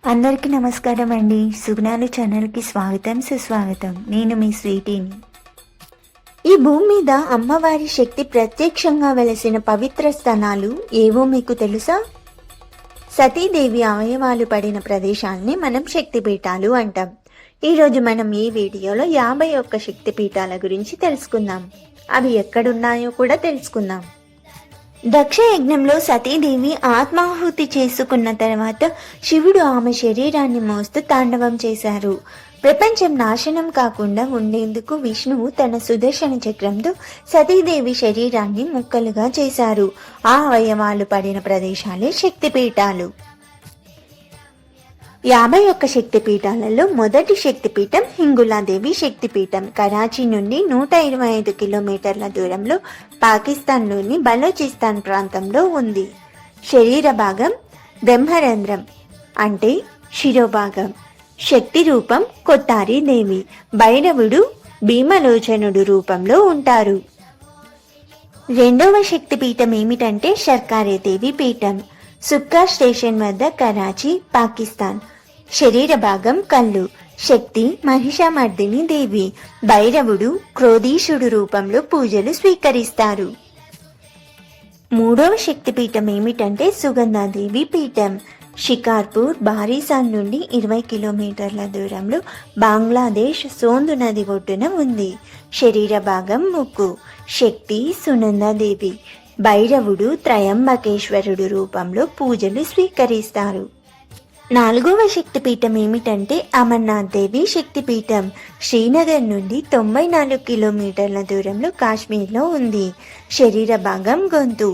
అందరికీ నమస్కారం అండి. సుగుణాలు ఛానల్కి స్వాగతం సుస్వాగతం. నేను మీ స్వీటీని. ఈ భూమి మీద అమ్మవారి శక్తి ప్రత్యక్షంగా వెలసిన పవిత్ర స్థానాలు ఏవో మీకు తెలుసా? సతీదేవి అవయవాలు పడిన ప్రదేశాల్ని మనం శక్తిపీఠాలు అంటాం. ఈరోజు మనం ఈ వీడియోలో 51 శక్తిపీఠాల గురించి తెలుసుకుందాం. అవి ఎక్కడున్నాయో కూడా తెలుసుకుందాం. దక్ష యజ్ఞంలో సతీదేవి ఆత్మాహుతి చేసుకున్న తర్వాత శివుడు ఆమె శరీరాన్ని మోస్తూ తాండవం చేశారు. ప్రపంచం నాశనం కాకుండా ఉండేందుకు విష్ణువు తన సుదర్శన చక్రంతో సతీదేవి శరీరాన్ని ముక్కలుగా చేశారు. ఆ అవయవాలు పడిన ప్రదేశాలే శక్తిపీఠాలు. 51 శక్తిపీఠాలలో మొదటి శక్తిపీఠం హింగులాదేవి శక్తిపీఠం. కరాచీ నుండి 125 కిలోమీటర్ల దూరంలో పాకిస్తాన్లోని బలోచిస్తాన్ ప్రాంతంలో ఉంది. శరీర భాగం బ్రహ్మరంధ్రం అంటే శిరోభాగం. శక్తి రూపం కొట్టారి దేవి. భైరవుడు భీమలోచనుడు రూపంలో ఉంటారు. రెండవ శక్తిపీఠం ఏమిటంటే శర్కారేదేవి పీఠం. సుక్కా స్టేషన్ వద్ద కరాచీ, పాకిస్తాన్. శరీర భాగం కళ్ళు. శక్తి మహిషామర్దిని దేవి. భైరవుడు క్రోధీశుడు రూపంలో పూజలు స్వీకరిస్తారు. మూడవ శక్తిపీఠం ఏమిటంటే సుగంధాదేవి పీఠం. షికార్పూర్, బారీసాన్ నుండి 20 కిలోమీటర్ల దూరంలో బంగ్లాదేశ్ సోందు నది ఒడ్డున ఉంది. శరీర భాగం ముక్కు. శక్తి సునందాదేవి. భైరవుడు త్రయంబకేశ్వరుడు రూపంలో పూజలు స్వీకరిస్తారు. నాలుగవ శక్తిపీఠం ఏమిటంటే అమర్నాథ్ దేవి శక్తిపీఠం. శ్రీనగర్ నుండి 94 కిలోమీటర్ల దూరంలో కాశ్మీర్లో ఉంది. శరీర భాగం గొంతు.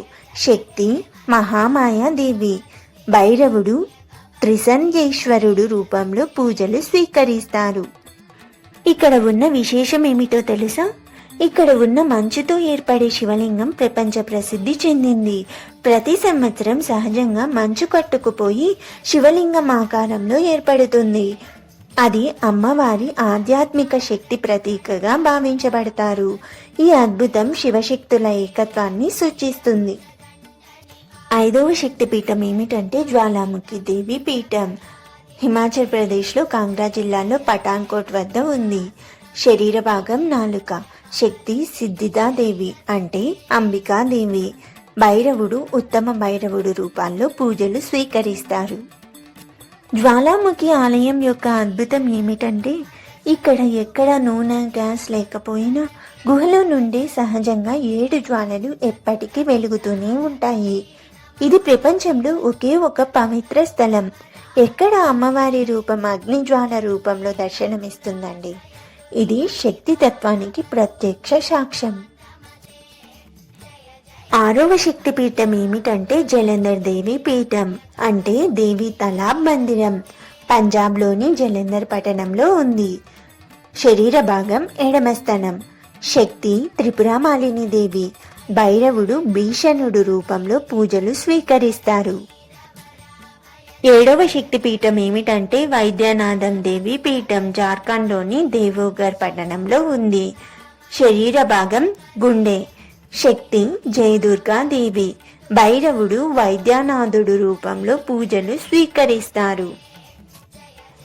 శక్తి మహామాయాదేవి. భైరవుడు త్రిసంజేశ్వరుడు రూపంలో పూజలు స్వీకరిస్తారు. ఇక్కడ ఉన్న విశేషం ఏమిటో తెలుసా? ఇక్కడ ఉన్న మంచుతో ఏర్పడే శివలింగం ప్రపంచ ప్రసిద్ధి చెందింది. ప్రతి సంవత్సరం సహజంగా మంచు కట్టుకుపోయి శివలింగం ఆకారంలో ఏర్పడుతుంది. అది అమ్మవారి ఆధ్యాత్మిక శక్తి ప్రతీకగా భావించబడతారు. ఈ అద్భుతం శివశక్తుల ఏకత్వాన్ని సూచిస్తుంది. ఐదవ శక్తిపీఠం ఏమిటంటే జ్వాలాముఖి దేవి పీఠం. హిమాచల్ ప్రదేశ్లో కాంగ్రా జిల్లాలో పఠాన్కోట్ వద్ద ఉంది. శరీర భాగం నాలుక. శక్తి సిద్ధిదాదేవి అంటే అంబికాదేవి. భైరవుడు ఉత్తమ భైరవుడు రూపాల్లో పూజలు స్వీకరిస్తారు. జ్వాలాముఖి ఆలయం యొక్క అద్భుతం ఏమిటంటే ఇక్కడ ఎక్కడ నూనె, గ్యాస్ లేకపోయినా గుహలో నుండి సహజంగా 7 జ్వాలలు ఎప్పటికీ వెలుగుతూనే ఉంటాయి. ఇది ప్రపంచంలో ఒకే ఒక పవిత్ర స్థలం. ఎక్కడ అమ్మవారి రూపం అగ్నిజ్వాల రూపంలో దర్శనమిస్తుందండి. ఇది శక్తి తత్వానికి ప్రత్యక్ష సాక్ష్యం. ఆరవ శక్తిపీఠం ఏమిటంటే జలంధర్ దేవి పీఠం అంటే దేవి తలాబ్ మందిరం. పంజాబ్లోని జలంధర్ పట్టణంలో ఉంది. శరీర భాగం ఎడమ స్థనం. శక్తి త్రిపురమాలిని దేవి. భైరవుడు భీషణుడు రూపంలో పూజలు స్వీకరిస్తారు. ఏడవ శక్తిపీఠం ఏమిటంటే వైద్యనాథం దేవి పీఠం. జార్ఖండ్లోని దేవోగర్ పట్టణంలో ఉంది. శరీర భాగం గుండె. శక్తి జయదుర్గా దేవి. భైరవుడు వైద్యనాథుడు రూపంలో పూజలు స్వీకరిస్తారు.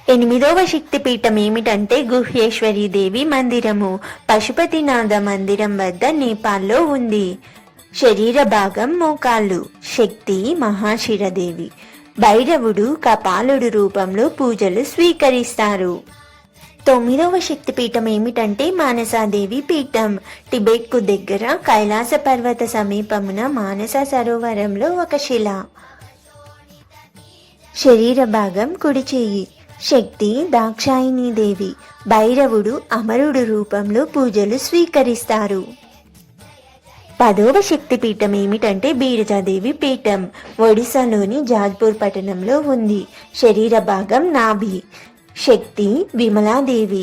ఎనిమిదవ శక్తిపీఠం ఏమిటంటే గుహ్యేశ్వరి దేవి మందిరము. పశుపతినాథ మందిరం వద్ద నేపాల్లో ఉంది. శరీర భాగం మోకాళ్ళు. శక్తి మహాశిరదేవి. భైరవుడు కపాలుడు రూపంలో పూజలు స్వీకరిస్తారు. 9వ శక్తిపీఠం ఏమిటంటే మానసాదేవి పీఠం. టిబెట్కు దగ్గర కైలాస పర్వత సమీపమున మానస సరోవరంలో ఒక శిల. శరీర భాగం కుడి చేయి. శక్తి దాక్షాయిని దేవి. భైరవుడు అమరుడు రూపంలో పూజలు స్వీకరిస్తారు. 10వ శక్తిపీఠం ఏమిటంటే బీరజాదేవి పీఠం. ఒడిశాలోని జాజ్పూర్ పట్టణంలో ఉంది. శరీర భాగం నాభి. శక్తి విమలాదేవి.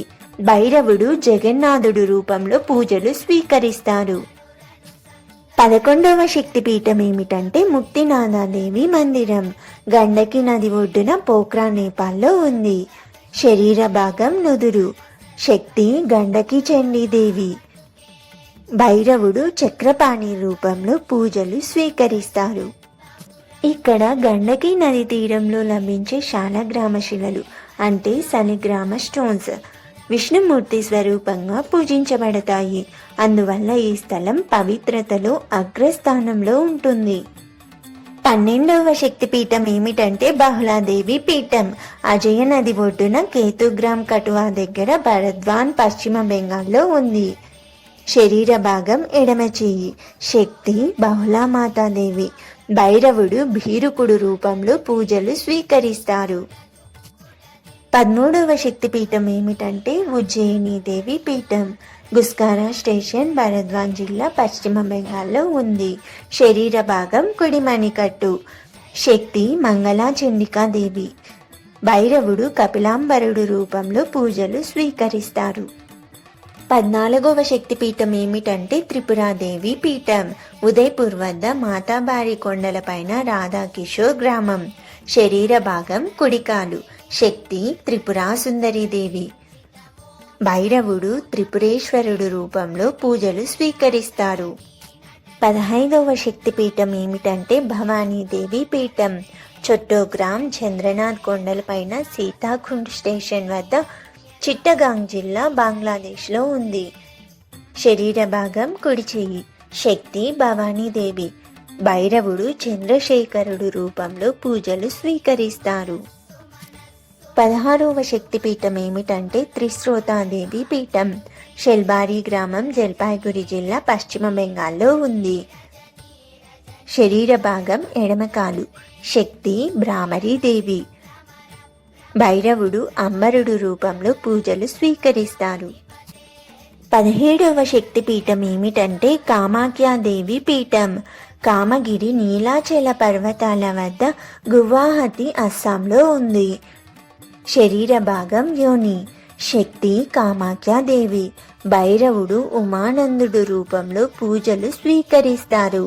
భైరవుడు జగన్నాథుడు రూపంలో పూజలు స్వీకరిస్తారు. 11వ శక్తిపీఠం ఏమిటంటే ముక్తినాథాదేవి మందిరం. గండకి నది ఒడ్డున పోఖ్రా నేపాల్లో ఉంది. శరీర భాగం నుదురు. శక్తి గండకి చండీదేవి. భైరవుడు చక్రపాణి రూపంలో పూజలు స్వీకరిస్తారు. ఇక్కడ గండకి నది తీరంలో లభించే శాలగ్రామ శిలలు అంటే శాలిగ్రామ స్టోన్స్ విష్ణుమూర్తి స్వరూపంగా పూజించబడతాయి. అందువల్ల ఈ స్థలం పవిత్రతలో అగ్రస్థానంలో ఉంటుంది. 12వ శక్తిపీఠం ఏమిటంటే బహుళాదేవి పీఠం. అజయ నది ఒడ్డున కేతుగ్రామ్ కటువా దగ్గర భరద్వాన్ పశ్చిమ బెంగాల్లో ఉంది. శరీర భాగం ఎడమ చెయ్యి. శక్తి బహుళామాతాదేవి. భైరవుడు భీరుకుడు రూపంలో పూజలు స్వీకరిస్తారు. 13వ శక్తిపీఠం ఏమిటంటే ఉజ్జయిని దేవి పీఠం. గుస్కారా స్టేషన్ భరద్వాన్ జిల్లా పశ్చిమ బెంగాల్లో ఉంది. శరీర భాగం కుడి మణికట్టు. శక్తి మంగళా చండికాదేవి. భైరవుడు కపిలాంబరుడు రూపంలో పూజలు స్వీకరిస్తారు. 14వ శక్తిపీఠం ఏమిటంటే త్రిపురాదేవి పీఠం. ఉదయ్పూర్ వద్ద మాతాబారి కొండలపైన రాధాకిషోర్ గ్రామం. శరీర భాగం కుడికాలు. శక్తి త్రిపురా సుందరీదేవి. భైరవుడు త్రిపురేశ్వరుడు రూపంలో పూజలు స్వీకరిస్తారు. 15వ శక్తిపీఠం ఏమిటంటే భవానీదేవి పీఠం. చొట్టోగ్రామ్ చంద్రనాథ్ కొండలపైన సీతాకుండ్ స్టేషన్ వద్ద చిట్టగాంగ్ జిల్లా బంగ్లాదేశ్లో ఉంది. శరీర భాగం కుడి చెయ్యి. శక్తి భవానీదేవి. భైరవుడు చంద్రశేఖరుడు రూపంలో పూజలు స్వీకరిస్తారు. 16వ శక్తిపీఠం ఏమిటంటే త్రిశ్రోతాదేవి పీఠం. షెల్బారి గ్రామం జల్పాయ్గురి జిల్లా పశ్చిమ బెంగాల్లో ఉంది. శరీర భాగం ఎడమకాలు. శక్తి భ్రామరీదేవి. భైరవుడు అంబరుడు రూపంలో పూజలు స్వీకరిస్తారు. 17వ శక్తిపీఠం ఏమిటంటే కామాఖ్యాదేవి పీఠం. కామగిరి నీలాచల పర్వతాల వద్ద గువాహతి అస్సాంలో ఉంది. శరీర భాగం యోని. శక్తి కామాఖ్యాదేవి. భైరవుడు ఉమానందుడు రూపంలో పూజలు స్వీకరిస్తారు.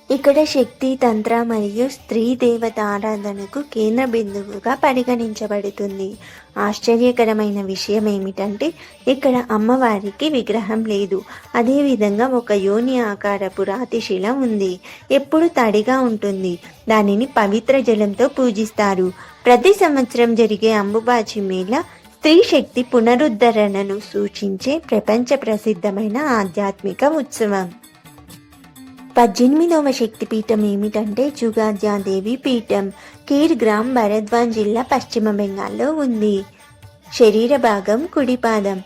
ఇక్కడ శక్తి తంత్ర మరియు స్త్రీ దేవత ఆరాధనకు కేంద్ర బిందువుగా పరిగణించబడుతుంది. ఆశ్చర్యకరమైన విషయం ఏమిటంటే ఇక్కడ అమ్మవారికి విగ్రహం లేదు. అదేవిధంగా ఒక యోని ఆకారపు రాతిశిల ఉంది. ఎప్పుడు తడిగా ఉంటుంది. దానిని పవిత్ర జలంతో పూజిస్తారు. ప్రతి సంవత్సరం జరిగే అంబుబాచి మేళా స్త్రీ శక్తి పునరుద్ధరణను సూచించే ప్రపంచ ప్రసిద్ధమైన ఆధ్యాత్మిక ఉత్సవం. 18వ శక్తిపీఠం ఏమిటంటే జుగాద్యాదేవి పీఠం. కీర్ గ్రామ్ భరద్వాన్ జిల్లా పశ్చిమ బెంగాల్లో ఉంది. శరీర భాగం కుడిపాదం.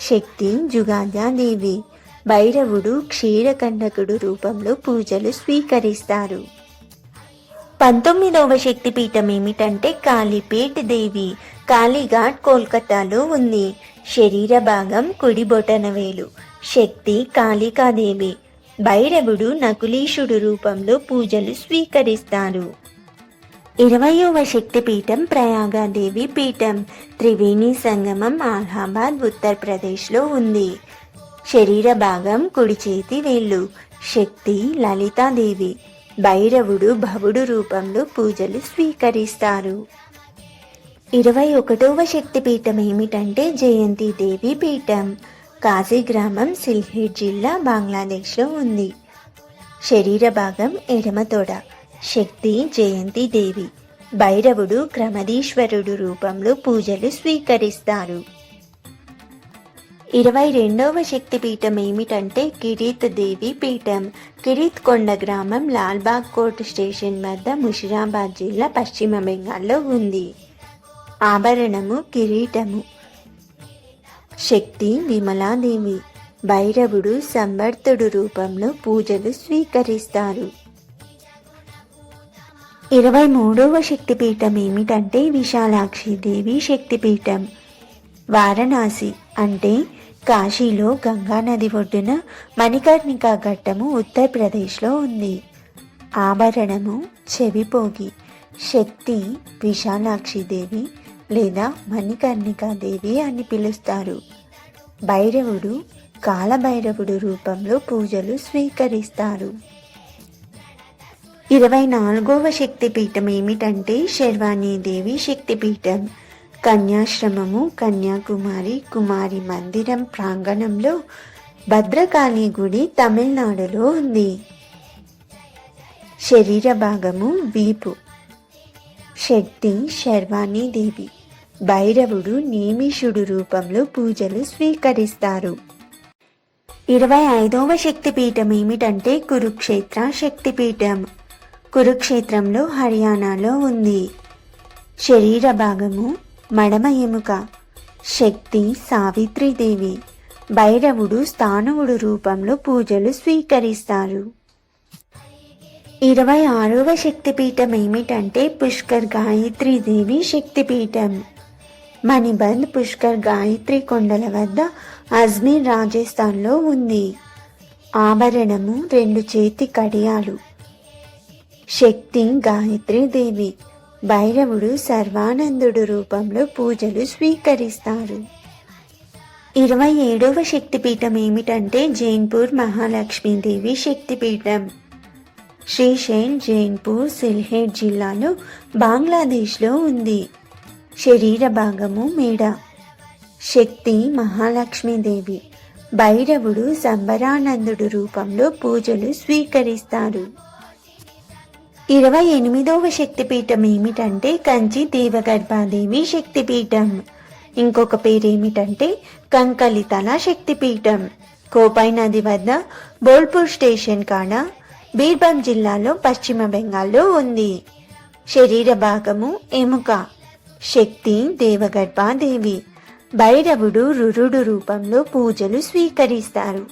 శక్తి జుగాద్యాదేవి. భైరవుడు క్షీరకండకుడు రూపంలో పూజలు స్వీకరిస్తారు. 19వ శక్తిపీఠం ఏమిటంటే కాళీపేట్ దేవి. కాళీఘాట్ కోల్కతాలో ఉంది. శరీర భాగం కుడి బొటనవేలు. శక్తి కాళికాదేవి. భైరవుడు నకులీశుడు రూపంలో పూజలు స్వీకరిస్తారు. 20వ శక్తిపీఠం ప్రయాగాదేవి పీఠం. త్రివేణి సంగమం అలహాబాద్ ఉత్తరప్రదేశ్లో ఉంది. శరీర భాగం కుడి చేతి వేళ్ళు. శక్తి లలితాదేవి. భైరవుడు భవుడు రూపంలో పూజలు స్వీకరిస్తారు. 21వ శక్తిపీఠం ఏమిటంటే జయంతిదేవి పీఠం. కాశీ గ్రామం సిల్హెట్ జిల్లా బంగ్లాదేశ్లో ఉంది. శరీర భాగం ఎడమ తొడ. శక్తి జయంతిదేవి. భైరవుడు క్రమదీశ్వరుడు రూపంలో పూజలు స్వీకరిస్తారు. 22వ శక్తిపీఠం ఏమిటంటే కిరీత్ దేవి పీఠం. కిరీత్ కొండ గ్రామం లాల్బాగ్ కోట్ స్టేషన్ వద్ద ముషిరాబాద్ జిల్లా పశ్చిమ బెంగాల్లో ఉంది. ఆభరణము కిరీటము. శక్తి విమలాదేవి. భైరవుడు సంవర్తుడు రూపంలో పూజలు స్వీకరిస్తారు. 23వ శక్తిపీఠం ఏమిటంటే విశాలాక్షిదేవి శక్తిపీఠం. వారణాసి అంటే కాశీలో గంగానది ఒడ్డున మణికర్ణికా ఘట్టము ఉత్తరప్రదేశ్లో ఉంది. ఆభరణము చెవిపోగి. శక్తి విశాలాక్షిదేవి లేదా మణికర్ణికాదేవి అని పిలుస్తారు. భైరవుడు కాలభైరవుడు రూపంలో పూజలు స్వీకరిస్తారు. 24వ శక్తిపీఠం ఏమిటంటే శర్వాణీదేవి శక్తిపీఠం. కన్యాశ్రమము కన్యాకుమారి కుమారి మందిరం ప్రాంగణంలో భద్రకాళి గుడి తమిళనాడులో ఉంది. శరీర భాగము వీపు. శక్తి శర్వాణి దేవి. భైరవుడు నేమిషుడు రూపంలో పూజలు స్వీకరిస్తారు. 25వ శక్తిపీఠం ఏమిటంటే కురుక్షేత్ర శక్తిపీఠం. కురుక్షేత్రంలో హర్యానాలో ఉంది. శరీర భాగము మడమ ఎముక. శక్తి సావిత్రిదేవి. భైరవుడు స్థానువుడు రూపంలో పూజలు స్వీకరిస్తారు. 26వ శక్తిపీఠం ఏమిటంటే పుష్కర్ గాయత్రీదేవి శక్తిపీఠం. మణిబంద్ పుష్కర్ గాయత్రి కొండల వద్ద అజ్మీర్ రాజస్థాన్లో ఉంది. ఆభరణము 2 చేతి కడియాలు. శక్తి గాయత్రీదేవి. భైరవుడు సర్వానందుడు రూపంలో పూజలు స్వీకరిస్తారు. 27వ శక్తిపీఠం ఏమిటంటే జైన్పూర్ మహాలక్ష్మీదేవి శక్తిపీఠం. శ్రీశైల్ జైన్పూర్ సిల్హెట్ జిల్లాలో బంగ్లాదేశ్లో ఉంది. శరీర భాగము మేడ. శక్తి మహాలక్ష్మీదేవి. భైరవుడు సంబరానందుడు రూపంలో పూజలు స్వీకరిస్తారు. 28వ శక్తిపీఠం ఏమిటంటే కంచి దేవగర్భాదేవి శక్తిపీఠం. ఇంకొక పేరేమిటంటే కంకలితల శక్తిపీఠం. కోపై నది వద్ద బోల్పూర్ స్టేషన్ కాడ బీర్భం జిల్లాలో పశ్చిమ బెంగాల్లో ఉంది. శరీర భాగము ఎముక. శక్తి దేవగర్భాదేవి. భైరవుడు రురుడు రూపంలో పూజలు స్వీకరిస్తారు.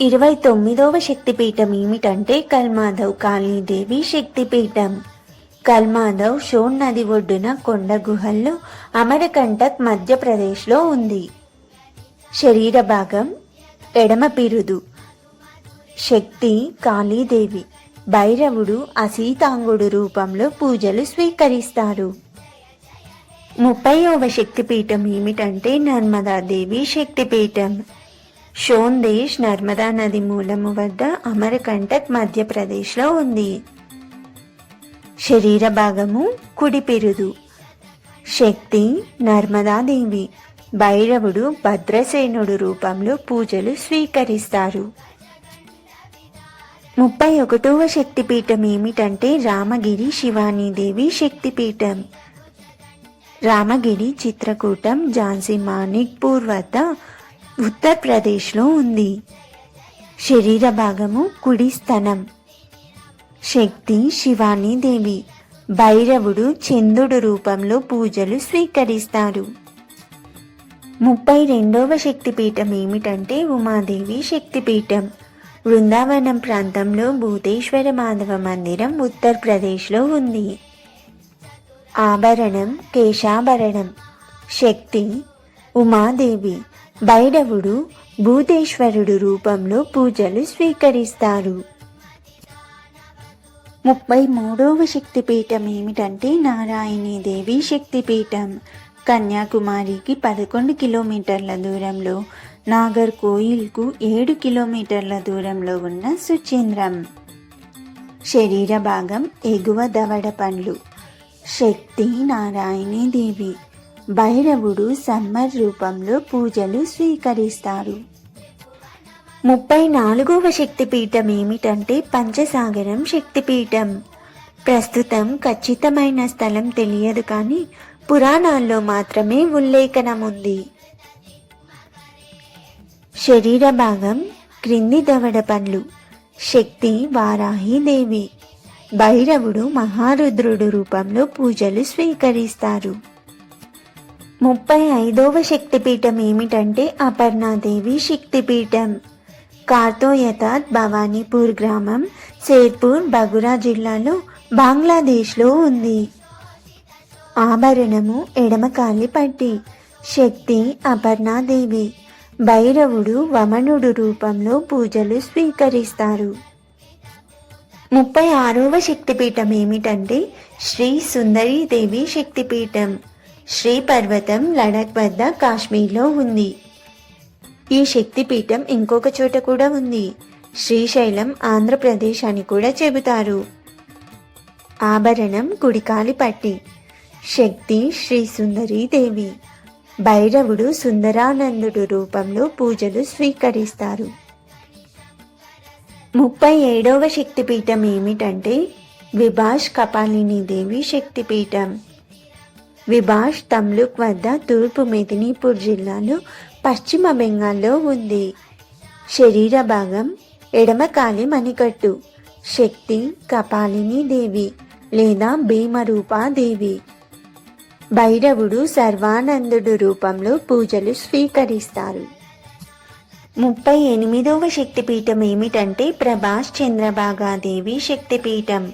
29వ శక్తిపీఠం ఏమిటంటే కల్మాధవ్ కాళీదేవి శక్తిపీఠం. కల్మాధవ్ షోన్ నది ఒడ్డున కొండ గుహల్లో అమరకంటక్ మధ్యప్రదేశ్లో ఉంది. శరీర భాగం ఎడమ పిరుదు. శక్తి కాళీదేవి. భైరవుడు అసీతాంగుడు రూపంలో పూజలు స్వీకరిస్తారు. 30వ శక్తిపీఠం ఏమిటంటే నర్మదాదేవి శక్తిపీఠం. షోన్దేశ్ నర్మదా నది మూలము వద్ద అమరకంటక్ మధ్యప్రదేశ్లో ఉంది. శరీర భాగము కుడి పిరుదు. శక్తి నర్మదాదేవి. భైరవుడు భద్రసేనుడు రూపంలో పూజలు స్వీకరిస్తారు. 31వ శక్తిపీఠం ఏమిటంటే రామగిరి శివానీదేవి శక్తిపీఠం. రామగిరి చిత్రకూటం ఝాన్సీ మాణిక్పూర్ వద్ద ఉత్తరప్రదేశ్లో ఉంది. శరీర భాగము కుడి స్తనం. శక్తి శివానీదేవి. భైరవుడు చంద్రుడు రూపంలో పూజలు స్వీకరిస్తారు. 32వ శక్తిపీఠం ఏమిటంటే ఉమాదేవి శక్తిపీఠం. బృందావనం ప్రాంతంలో భూతేశ్వర మాధవ మందిరం ఉత్తరప్రదేశ్లో ఉంది. ఆభరణం కేశాభరణం. శక్తి ఉమాదేవి. భైరవుడు భూతేశ్వరుడు రూపంలో పూజలు స్వీకరిస్తారు. 33వ శక్తిపీఠం ఏమిటంటే నారాయణీదేవి శక్తిపీఠం. కన్యాకుమారికి 11 కిలోమీటర్ల దూరంలో, నాగర్ కోయిల్కు 7 కిలోమీటర్ల దూరంలో ఉన్న సుచేంద్రం. శరీర భాగం ఎగువ దవడ పండ్లు. శక్తి నారాయణీదేవి. భైరవుడు సమ్మర్ రూపంలో పూజలు స్వీకరిస్తారు. 34వ శక్తిపీఠం ఏమిటంటే పంచసాగరం శక్తిపీఠం. ప్రస్తుతం ఖచ్చితమైన స్థలం తెలియదు కానీ పురాణాల్లో మాత్రమే ఉల్లేఖనం ఉంది. శరీర భాగం క్రింది దవడ పండ్లు. శక్తి వారాహీదేవి. భైరవుడు మహారుద్రుడు రూపంలో పూజలు స్వీకరిస్తారు. 35వ శక్తిపీఠం ఏమిటంటే అపర్ణాదేవి శక్తిపీఠం. కార్తోయతాత్ భవానీపూర్ గ్రామం శేర్పూర్ బగురా జిల్లాలో బంగ్లాదేశ్లో ఉంది. ఆభరణము ఎడమకాలి పట్టి. శక్తి అపర్ణాదేవి. భైరవుడు వమనుడు రూపంలో పూజలు స్వీకరిస్తారు. 36వ శక్తిపీఠం ఏమిటంటే శ్రీ సుందరీదేవి శక్తిపీఠం. శ్రీ పర్వతం లడఖ్ వద్ద కాశ్మీర్లో ఉంది. ఈ శక్తిపీఠం ఇంకొక చోట కూడా ఉంది. శ్రీశైలం ఆంధ్రప్రదేశ్ అని కూడా చెబుతారు. ఆభరణం కుడికాలి పట్టి. శక్తి శ్రీ సుందరీదేవి. భైరవుడు సుందరానందుడు రూపంలో పూజలు స్వీకరిస్తారు. 37వ శక్తిపీఠం ఏమిటంటే విభాష్ కపాలిని దేవి శక్తిపీఠం. విభాష్ తమ్లుక్ వద్ద తూర్పు మెదినీపూర్ జిల్లాలో పశ్చిమ బెంగాల్లో ఉంది. శరీర భాగం ఎడమ కాలి మణికట్టు. శక్తి కపాలిని దేవి లేదా భీమరూపా దేవి. భైరవుడు సర్వానందుడు రూపంలో పూజలు స్వీకరిస్తారు. 38వ శక్తిపీఠం ఏమిటంటే ప్రభాస్ చంద్రభాగాదేవి శక్తిపీఠం.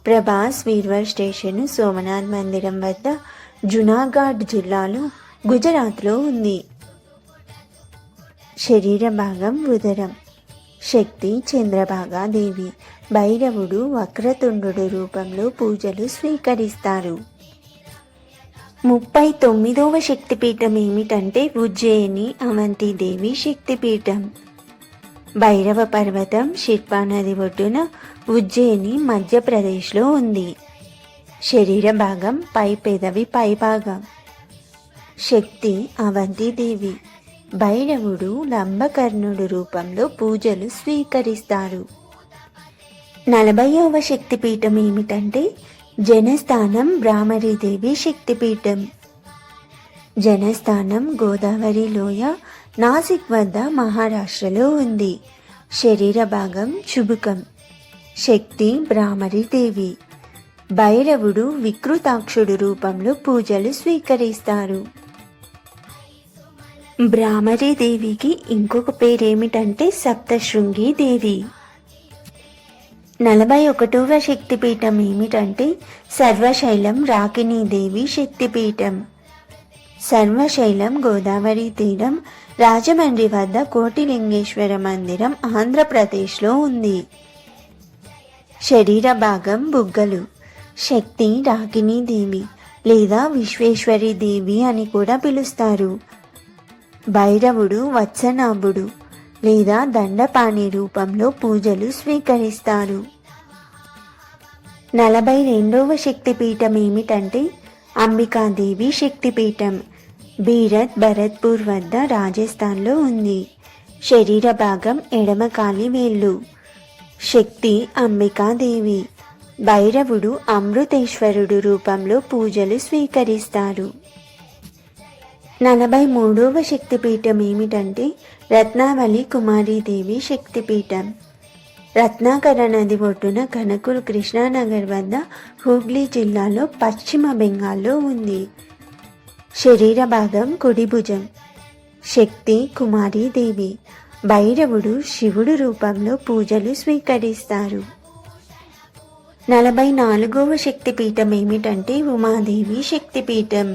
ప్రభాస్ వీర్వర్ స్టేషన్ సోమనాథ్ మందిరం వద్ద జునాగఢ్ జిల్లాలో గుజరాత్లో ఉంది. శరీర భాగం ఉదరం. శక్తి చంద్రభాగాదేవి. భైరవుడు వక్రతుండు రూపంలో పూజలు స్వీకరిస్తారు. 39వ శక్తిపీఠం ఏమిటంటే ఉజ్జయిని అవంతిదేవి శక్తిపీఠం. భైరవ పర్వతం శిల్పా నది ఒడ్డున ఉజ్జయిని మధ్యప్రదేశ్లో ఉంది. శరీర భాగం పై పెదవి పైభాగం. శక్తి అవంతిదేవి. భైరవుడు లంబకర్ణుడు రూపంలో పూజలు స్వీకరిస్తారు. 40వ శక్తిపీఠం ఏమిటంటే జనస్థానం భ్రామరీదేవి శక్తిపీఠం. జనస్థానం గోదావరి లోయ నాసిక్ వద్ద మహారాష్ట్రలో ఉంది. శరీర భాగం చుబుకం. శక్తి భ్రామరీదేవి. భైరవుడు వికృతాక్షుడు రూపంలో పూజలు స్వీకరిస్తారు. భ్రామరీదేవికి ఇంకొక పేరేమిటంటే సప్తశృంగి దేవి. 41వ శక్తిపీఠం ఏమిటంటే సర్వశైలం రాకినీదేవి శక్తిపీఠం. సర్వశైలం గోదావరి తీరం రాజమండ్రి వద్ద కోటిలింగేశ్వర మందిరం ఆంధ్రప్రదేశ్లో ఉంది. శరీర భాగం బుగ్గలు. శక్తి రాకినీదేవి లేదా విశ్వేశ్వరి దేవి అని కూడా పిలుస్తారు. భైరవుడు వత్సనాభుడు లేదా దండపాణి రూపంలో పూజలు స్వీకరిస్తారు. 42వ శక్తిపీఠం ఏమిటంటే అంబికాదేవి శక్తిపీఠం. బీరత్ భరత్పూర్ వద్ద రాజస్థాన్లో ఉంది. శరీర భాగం ఎడమ కాలి వేళ్ళు. శక్తి అంబికాదేవి. భైరవుడు అమృతేశ్వరుడు రూపంలో పూజలు స్వీకరిస్తారు. 43వ శక్తిపీఠం ఏమిటంటే రత్నావళి కుమారీదేవి శక్తిపీఠం. రత్నాకర నది ఒడ్డున కనకుల్ కృష్ణానగర్ వద్ద హూగ్లీ జిల్లాలో పశ్చిమ బెంగాల్లో ఉంది. శరీర భాగం కుడి భుజం. శక్తి కుమారీదేవి. భైరవుడు శివుడు రూపంలో పూజలు స్వీకరిస్తారు. 44వ శక్తిపీఠం ఏమిటంటే ఉమాదేవి శక్తిపీఠం.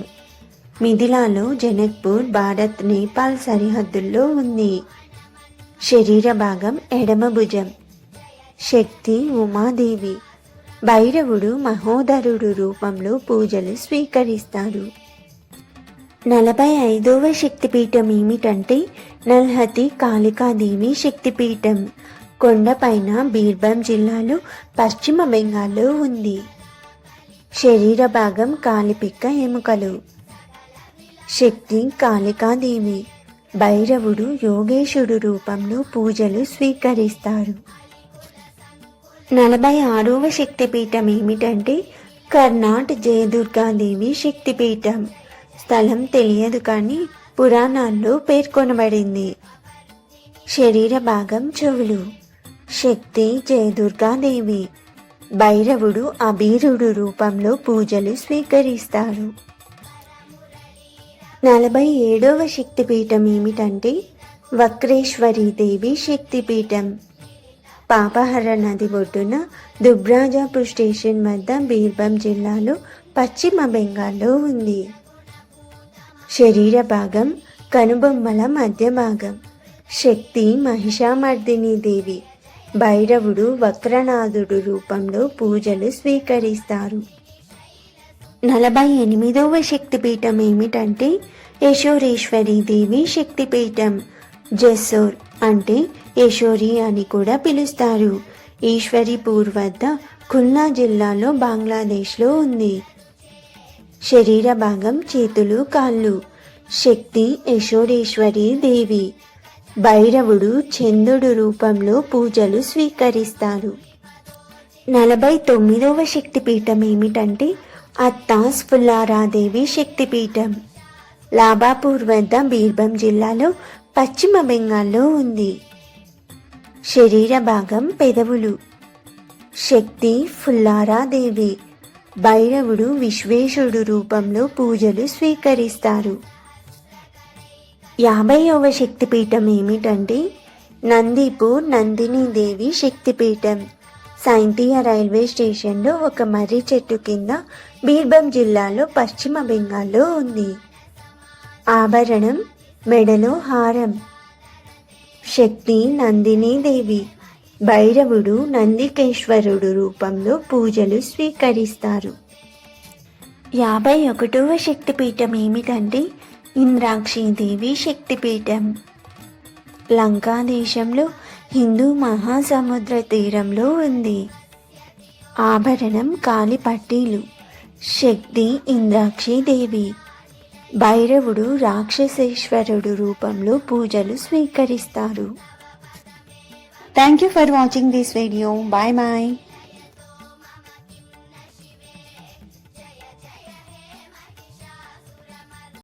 మిథిలాలో జనక్పూర్ భారత్ నేపాల్ సరిహద్దుల్లో ఉంది. శరీర భాగం ఎడమ భుజం. శక్తి ఉమాదేవి. భైరవుడు మహోదరుడు రూపంలో పూజలు స్వీకరిస్తారు. 45వ శక్తిపీఠం ఏమిటంటే నల్హతి కాళికాదేవి శక్తిపీఠం. కొండపైన బీర్భం జిల్లాలో పశ్చిమ బెంగాల్లో ఉంది. శరీర భాగం కాలిపిక్క ఎముకలు. శక్తి కాళికాదేవి. భైరవుడు యోగేశుడు రూపంలో పూజలు స్వీకరిస్తారు. 46వ శక్తిపీఠం ఏమిటంటే కర్నాట్ జయదుర్గాదేవి శక్తిపీఠం. స్థలం తెలియదు కానీ పురాణాల్లో పేర్కొనబడింది. శరీర భాగం చెవులు. శక్తి జయదుర్గాదేవి. భైరవుడు అబీరుడు రూపంలో పూజలు స్వీకరిస్తారు. 47వ శక్తిపీఠం ఏమిటంటే వక్రేశ్వరి దేవి శక్తిపీఠం. పాపహర నది ఒడ్డున దుబ్రాజాపూర్ స్టేషన్ వద్ద బీర్భం జిల్లాలో పశ్చిమ బెంగాల్లో ఉంది. శరీర భాగం కనుబొమ్మల మధ్య భాగం. శక్తి మహిషామర్దిని దేవి. భైరవుడు వక్రనాథుడు రూపంలో పూజలు స్వీకరిస్తారు. 48వ శక్తిపీఠం ఏమిటంటే యశోరేశ్వరి దేవి శక్తిపీఠం. జెస్సోర్ అంటే యశోరి అని కూడా పిలుస్తారు. ఈశ్వరీపూర్ వద్ద ఖుల్నా జిల్లాలో బంగ్లాదేశ్లో ఉంది. శరీర భాగం చేతులు కాళ్ళు. శక్తి యశోరేశ్వరి దేవి. భైరవుడు చంద్రుడు రూపంలో పూజలు స్వీకరిస్తారు. 49వ శక్తిపీఠం ఏమిటంటే అత్తాస్ పుల్లారాదేవి శక్తిపీఠం. లాభాపూర్ వద్ద బీర్భం జిల్లాలో పశ్చిమ బెంగాల్లో ఉంది. శరీర భాగం పెదవులు. శక్తి ఫుల్లారాదేవి. భైరవుడు విశ్వేశుడు రూపంలో పూజలు స్వీకరిస్తారు. 50వ శక్తిపీఠం ఏమిటంటే నందీపూర్ నందినీదేవి శక్తిపీఠం. సైంటియా రైల్వే స్టేషన్లో ఒక మర్రి చెట్టు కింద బీర్భం జిల్లాలో పశ్చిమ బెంగాల్లో ఉంది. ఆభరణం మెడలో హారం. శక్తి నందినీదేవి. భైరవుడు నందికేశ్వరుడు రూపంలో పూజలు స్వీకరిస్తారు. 51వ శక్తిపీఠం ఏమిటంటే ఇంద్రాక్షీదేవి శక్తిపీఠం. లంకా దేశంలో హిందూ మహాసముద్ర తీరంలో ఉంది. ఆభరణం కాలి పట్టీలు. శక్తి ఇంద్రాక్షీదేవి. భైరవుడు రాక్షసేశ్వరుడు రూపంలో పూజలు స్వీకరిస్తారు. Thank you for watching this video. Bye bye.